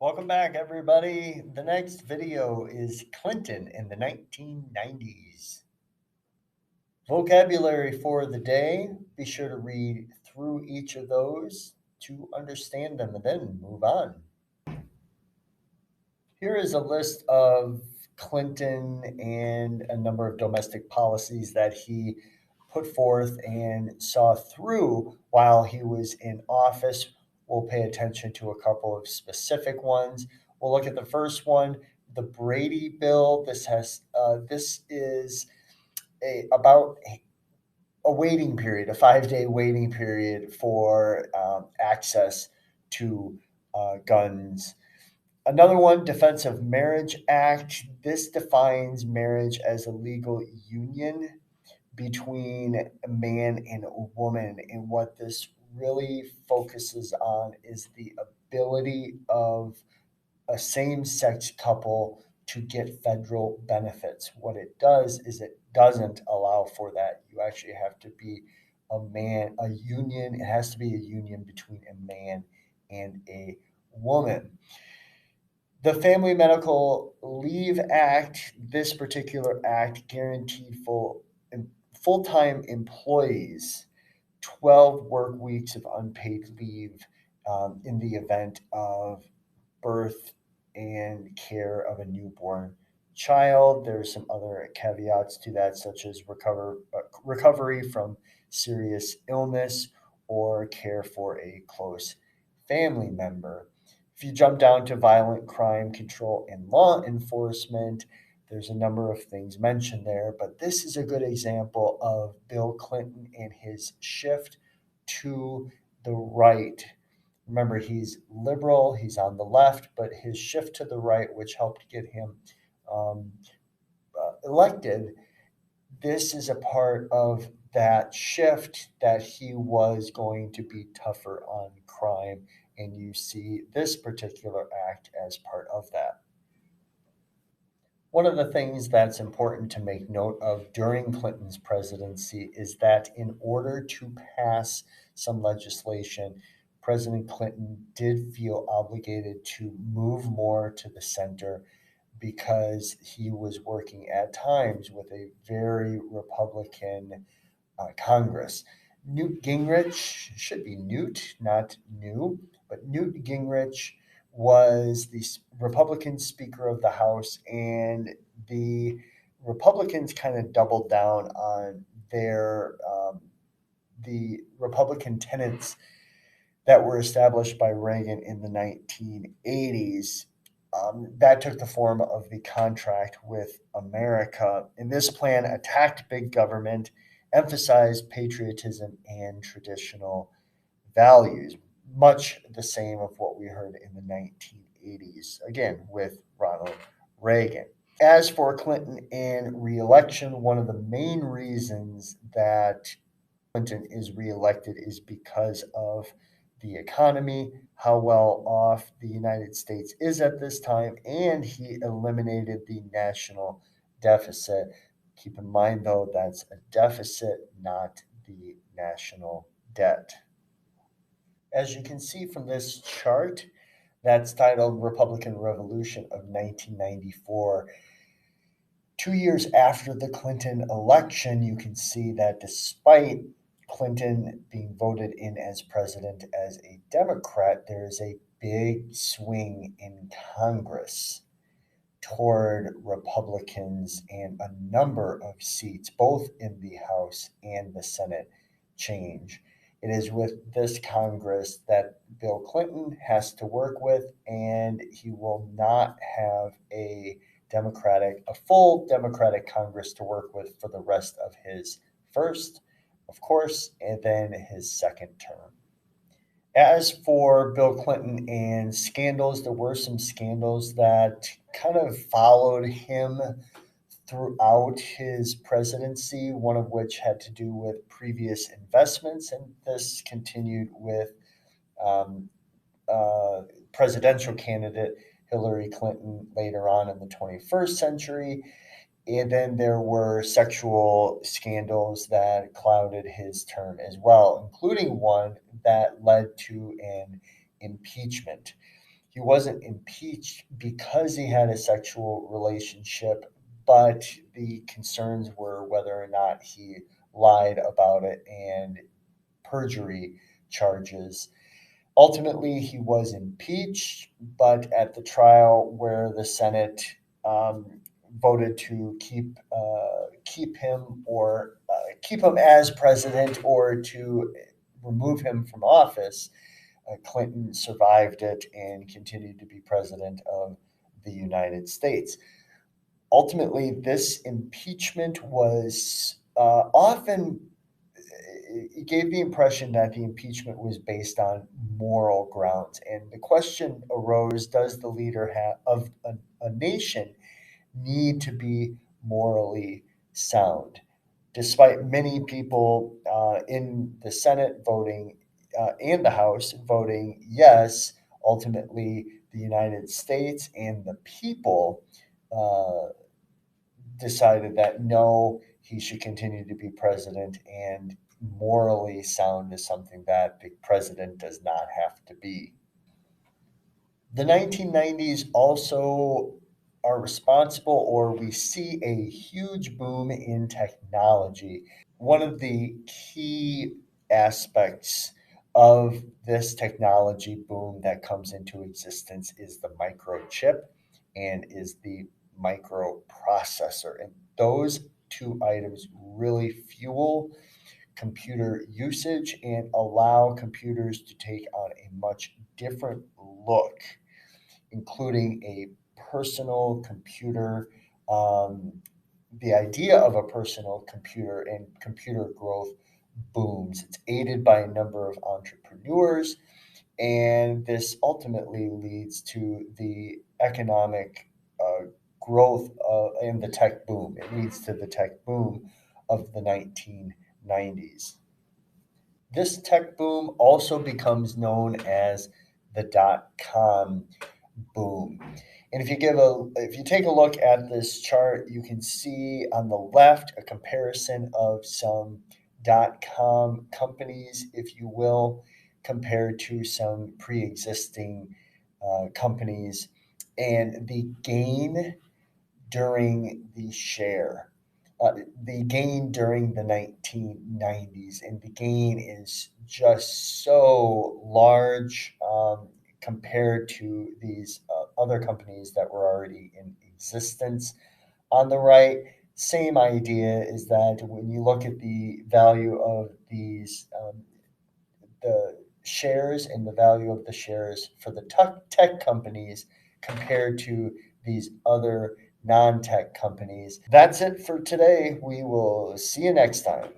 Welcome back, everybody. The next video is Clinton in the 1990s. Vocabulary for the day. Be sure to read through each of those to understand them and then move on. Here is a list of Clinton and a number of domestic policies that he put forth and saw through while he was in office. We'll pay attention to a couple of specific ones. We'll look at the first one, the Brady Bill. This is about a waiting period, a 5-day waiting period for access to guns. Another one, Defense of Marriage Act. This defines marriage as a legal union between a man and a woman. And what this really focuses on is the ability of a same sex couple to get federal benefits. What it does is it doesn't allow for that. You actually have to be a union. It has to be a union between a man and a woman. The Family Medical Leave Act, this particular act guaranteed full-time employees 12 work weeks of unpaid leave in the event of birth and care of a newborn child. There are some other caveats to that, such as recovery from serious illness or care for a close family member. If you jump down to violent crime control and law enforcement, there's a number of things mentioned there, but this is a good example of Bill Clinton and his shift to the right. Remember, he's liberal, he's on the left, but his shift to the right, which helped get him um, elected, this is a part of that shift that he was going to be tougher on crime. And you see this particular act as part of that. One of the things that's important to make note of during Clinton's presidency is that in order to pass some legislation, President Clinton did feel obligated to move more to the center because he was working at times with a very Republican Congress. Newt Gingrich, should be Newt, not new, but Newt Gingrich was the Republican Speaker of the House, and the Republicans kind of doubled down on the Republican tenets that were established by Reagan in the 1980s. That took the form of the Contract with America. And this plan attacked big government, emphasized patriotism and traditional values, much the same of what we heard in the 1980s, again, with Ronald Reagan. As for Clinton and reelection, one of the main reasons that Clinton is reelected is because of the economy, how well off the United States is at this time, and he eliminated the national deficit. Keep in mind, though, that's a deficit, not the national debt. As you can see from this chart, that's titled Republican Revolution of 1994. 2 years after the Clinton election, you can see that despite Clinton being voted in as president as a Democrat, there is a big swing in Congress toward Republicans, and a number of seats, both in the House and the Senate, change. It is with this Congress that Bill Clinton has to work with, and he will not have a full Democratic Congress to work with for the rest of his first, of course, and then his second term. As for Bill Clinton and scandals, there were some scandals that kind of followed him throughout his presidency, one of which had to do with previous investments, and this continued with um, presidential candidate Hillary Clinton later on in the 21st century. And then there were sexual scandals that clouded his term as well, including one that led to an impeachment. He wasn't impeached because he had a sexual relationship, but the concerns were whether or not he lied about it and perjury charges. Ultimately, he was impeached, but at the trial where the Senate voted to keep him or keep him as president or to remove him from office, Clinton survived it and continued to be president of the United States. Ultimately, this impeachment was often it gave the impression that the impeachment was based on moral grounds. And the question arose, does the leader of a nation need to be morally sound? Despite many people in the Senate voting and the House voting yes, ultimately the United States and the people decided that no, he should continue to be president, and morally sound is something that the president does not have to be. The 1990s also are responsible, or we see a huge boom in technology. One of the key aspects of this technology boom that comes into existence is the microchip and is the microprocessor. And those two items really fuel computer usage and allow computers to take on a much different look, including a personal computer. The idea of a personal computer and computer growth booms. It's aided by a number of entrepreneurs, and this ultimately leads to the economic growth and the tech boom. It leads to the tech boom of the 1990s. This tech boom also becomes known as the dot-com boom. And if you take a look at this chart, you can see on the left a comparison of some dot-com companies, if you will, compared to some pre-existing companies, and the gain during the gain during the 1990s, and the gain is just so large compared to these other companies that were already in existence. On the right, same idea is that when you look at the value of the shares and the value of the shares for the tech companies compared to these other non tech companies. That's it for today. We will see you next time.